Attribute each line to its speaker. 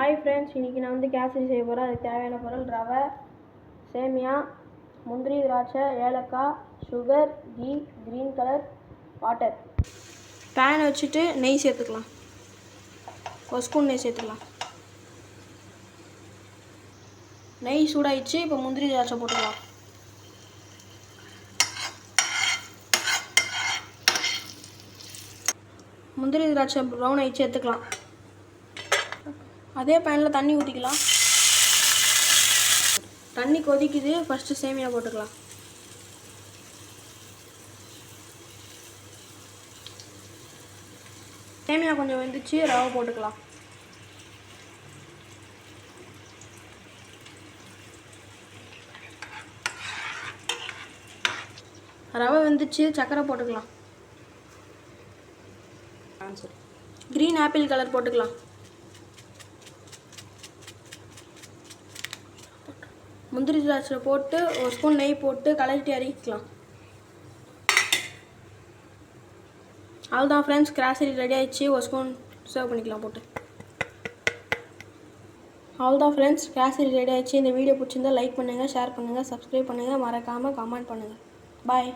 Speaker 1: Hi friends, இன்றைக்கி நான் வந்து கேசரி செய்ய போகிறேன். அதுக்கு தேவையான பொருள் ரவை, சேமியா, முந்திரி, திராட்சை, ஏலக்காய், sugar, ghee, green colour, water. Pan வச்சுட்டு நெய் சேர்த்துக்கலாம். ஒரு ஸ்பூன் நெய் சேர்த்துக்கலாம். நெய் சூடாயிடுச்சு. இப்போ முந்திரி திராட்சை போட்டுக்கலாம். முந்திரி திராட்சை ப்ரௌன் ஆயிடுச்சு, எடுத்துக்கலாம். அதே பேனில் தண்ணி ஊற்றிக்கலாம். தண்ணி கொதிக்குது. ஃபஸ்ட்டு சேமியா போட்டுக்கலாம். சேமியா கொஞ்சம் வெந்துச்சு, ரவை போட்டுக்கலாம். ரவை வெந்துச்சு, சர்க்கரை போட்டுக்கலாம். க்ரீன் ஆப்பிள் கலர் போட்டுக்கலாம். முந்திரி திராட்சை போட்டு ஒரு ஸ்பூன் நெய் போட்டு கலரிட்டு இறக்கிக்கலாம். அவ்வளோதான் ஃப்ரெண்ட்ஸ், கேசரி ரெடி ஆயிடுச்சு. ஒரு ஸ்பூன் சர்வ் பண்ணிக்கலாம் போட்டு. அவ்வளோதான் ஃப்ரெண்ட்ஸ், கேசரி ரெடி ஆயிடுச்சு. இந்த வீடியோ பிடிச்சிருந்தா லைக் பண்ணுங்கள், ஷேர் பண்ணுங்கள், சப்ஸ்கிரைப் பண்ணுங்கள், மறக்காமல் கமெண்ட் பண்ணுங்கள். பாய்.